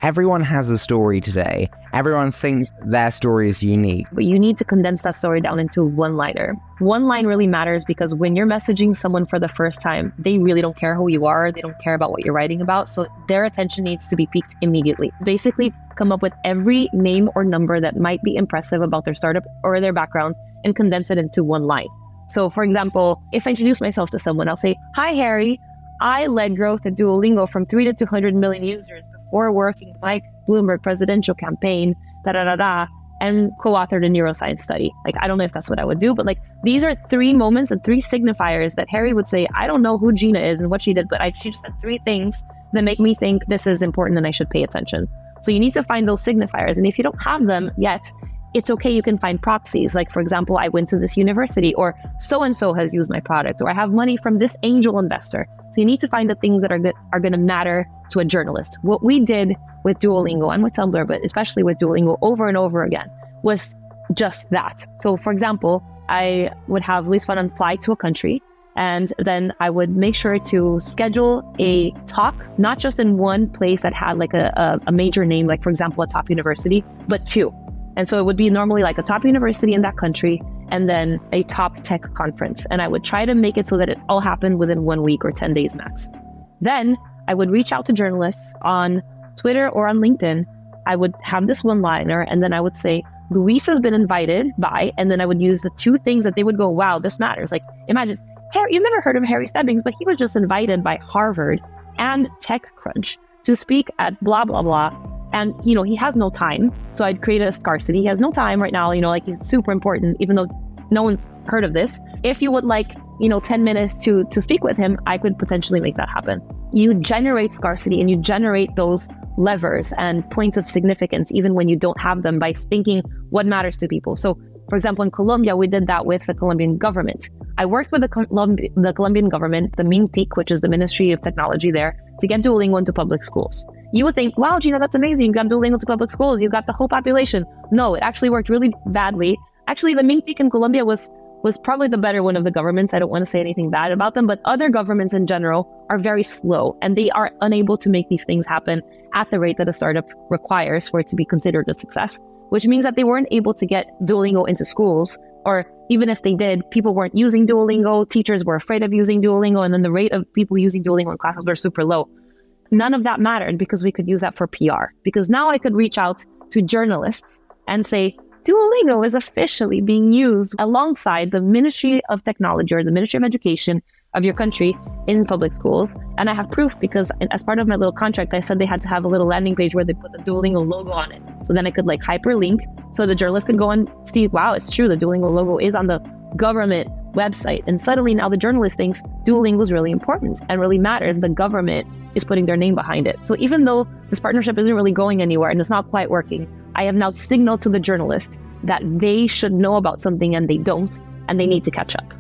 Everyone has a story today. Everyone thinks their story is unique. But you need to condense that story down into one-liner. One line really matters because when you're messaging someone for the first time, they really don't care who you are. They don't care about what you're writing about. So their attention needs to be piqued immediately. Basically, come up with every name or number that might be impressive about their startup or their background and condense it into one line. So for example, if I introduce myself to someone, I'll say, "Hi, Harry. I led growth at Duolingo from 3 to 200 million users before working Mike Bloomberg presidential campaign, and co-authored a neuroscience study." Like, I don't know if that's what I would do, but like, these are 3 moments and 3 signifiers that Harry would say, I don't know who Gina is and what she did, but she just said 3 things that make me think this is important and I should pay attention. So you need to find those signifiers. And if you don't have them yet, it's okay. You can find proxies. Like, for example, I went to this university, or so-and-so has used my product, or I have money from this angel investor. So you need to find the things that are going to matter to a journalist. What we did with Duolingo and with Tumblr, but especially with Duolingo over and over again, was just that. So for example, I would have Luis Fanan fly to a country, and then I would make sure to schedule a talk, not just in one place that had like a major name, like for example, a top university, but 2. And so it would be normally like a top university in that country and then a top tech conference. And I would try to make it so that it all happened within 1 week or 10 days max. Then I would reach out to journalists on Twitter or on LinkedIn. I would have this one-liner, and then I would say, Luis has been invited by, and then I would use the 2 things that they would go, wow, this matters. Like, imagine, Harry, you've never heard of Harry Stebbings, but he was just invited by Harvard and TechCrunch to speak at blah, blah, blah. And, he has no time. So I'd create a scarcity. He has no time right now, like he's super important, even though no one's heard of this. If you would like, 10 minutes to speak with him, I could potentially make that happen. You generate scarcity and you generate those levers and points of significance, even when you don't have them, by thinking what matters to people. So for example, in Colombia, we did that with the Colombian government. I worked with the Colombian government, the MINTIC, which is the Ministry of Technology there, to get Duolingo into public schools. You would think, wow, Gina, that's amazing. You got Duolingo to public schools. You got the whole population. No, it actually worked really badly. Actually, the MINTIC in Colombia was probably the better one of the governments. I don't want to say anything bad about them, but other governments in general are very slow and they are unable to make these things happen at the rate that a startup requires for it to be considered a success, which means that they weren't able to get Duolingo into schools, or even if they did, people weren't using Duolingo, teachers were afraid of using Duolingo, and then the rate of people using Duolingo in classes were super low. None of that mattered because we could use that for PR. Because now I could reach out to journalists and say, Duolingo is officially being used alongside the Ministry of Technology or the Ministry of Education of your country in public schools. And I have proof because as part of my little contract, I said they had to have a little landing page where they put the Duolingo logo on it. So then I could like hyperlink so the journalist could go and see, wow, it's true. The Duolingo logo is on the government website. And suddenly now the journalist thinks Duolingo is really important and really matters. The government is putting their name behind it. So even though this partnership isn't really going anywhere and it's not quite working, I have now signaled to the journalist that they should know about something and they don't, and they need to catch up.